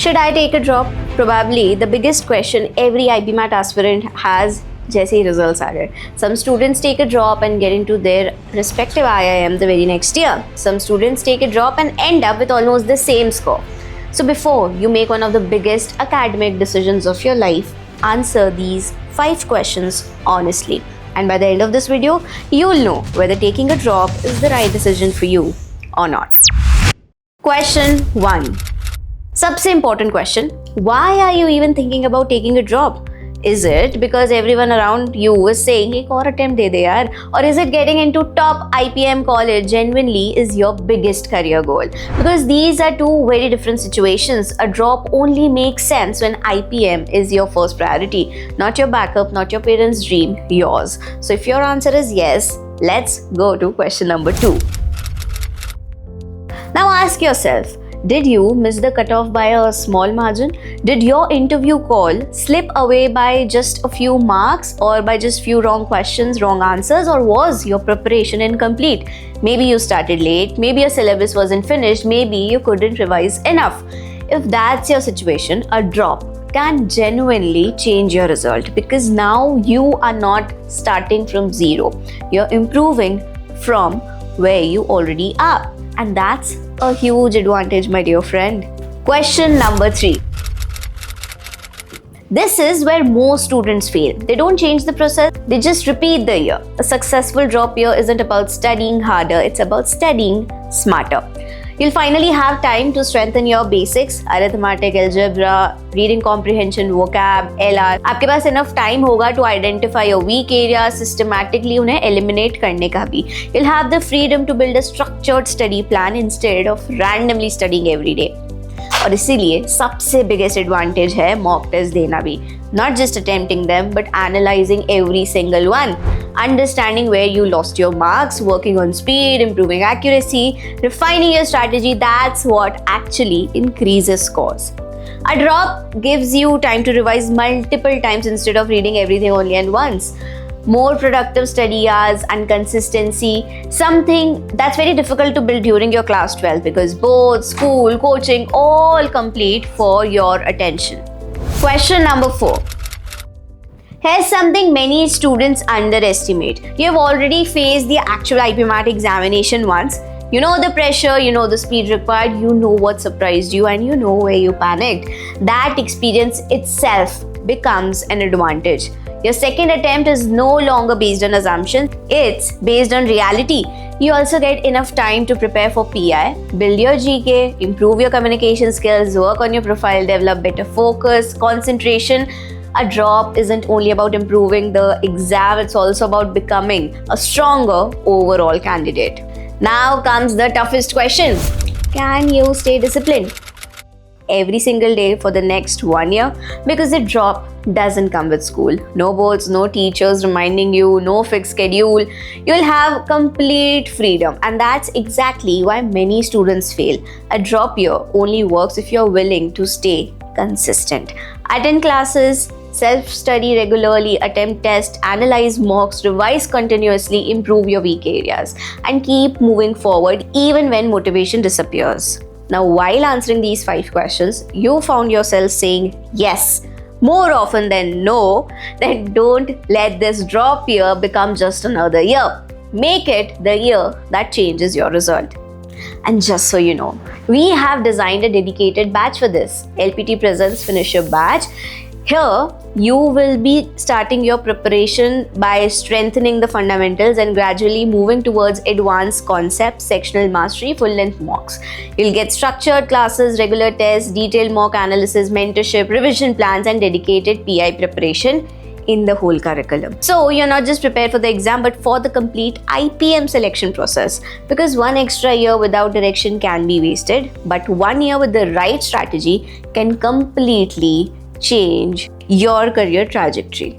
Should I take a drop? Probably the biggest question every IBMAT aspirant has जैसे ही results आ गए. Some students take a drop and get into their respective IIM the very next year. Some students take a drop and end up with almost the same score. So before you make one of the biggest academic decisions of your life, answer these 5 questions honestly. And by the end of this video, you'll know whether taking a drop is the right decision for you or not. Question 1. सबसे important question, why are you even thinking about taking a drop? Is it because everyone around you is saying एक और attempt दे दे यार? Or is it getting into top IPM college genuinely is your biggest career goal? Because these are two very different situations. A drop only makes sense when IPM is your first priority, not your backup, not your parents' dream, yours. So if your answer is yes, let's go to question number 2. Now ask yourself, did you miss the cutoff by a small margin? Did your interview call slip away by just a few marks or by just few wrong questions, wrong answers, or was your preparation incomplete? Maybe you started late, maybe your syllabus wasn't finished, maybe you couldn't revise enough. If that's your situation, a drop can genuinely change your result because now you are not starting from zero. You're improving from where you already are. And that's a huge advantage, my dear friend. Question number 3. This is where most students fail. They don't change the process, they just repeat the year. A successful drop year isn't about studying harder, it's about studying smarter. You'll finally have time to strengthen your basics, arithmetic, algebra, reading comprehension, vocab, LR. आपके पास enough time होगा to identify your weak areas, systematically उन्हें eliminate करने का भी. You'll have the freedom to build a structured study plan instead of randomly studying every day. और इसीलिए सबसे biggest advantage है mock test देना भी. Not just attempting them, but analyzing every single one. Understanding where you lost your marks, working on speed, improving accuracy, refining your strategy, that's what actually increases scores. A drop gives you time to revise multiple times instead of reading everything only at once. More productive study hours and consistency, something that's very difficult to build during your class 12 because both school, coaching, all complete for your attention. Question number 4. Here's something many students underestimate. You have already faced the actual IPMAT examination once. You know the pressure, you know the speed required, you know what surprised you, and you know where you panicked. That experience itself becomes an advantage. Your second attempt is no longer based on assumptions, it's based on reality. You also get enough time to prepare for PI, build your GK, improve your communication skills, work on your profile, develop better focus, concentration. A drop isn't only about improving the exam, it's also about becoming a stronger overall candidate. Now comes the toughest question. Can you stay disciplined every single day for the next 1 year? Because the drop doesn't come with school. No boards, no teachers reminding you, no fixed schedule. You'll have complete freedom, and that's exactly why many students fail. A drop year only works if you're willing to stay consistent. Attend classes, self-study regularly, attempt tests, analyze mocks, revise continuously, improve your weak areas, and keep moving forward even when motivation disappears. Now, while answering these 5 questions, you found yourself saying yes more often than no, then don't let this drop year become just another year. Make it the year that changes your result. And just so you know, we have designed a dedicated batch for this. LPT Presents Finisher Batch. Here, you will be starting your preparation by strengthening the fundamentals and gradually moving towards advanced concepts, sectional mastery, full-length mocks. You'll get structured classes, regular tests, detailed mock analysis, mentorship, revision plans, and dedicated PI preparation in the whole curriculum. So you're not just prepared for the exam, but for the complete IPM selection process. Because 1 extra year without direction can be wasted, but 1 year with the right strategy can completely change your career trajectory.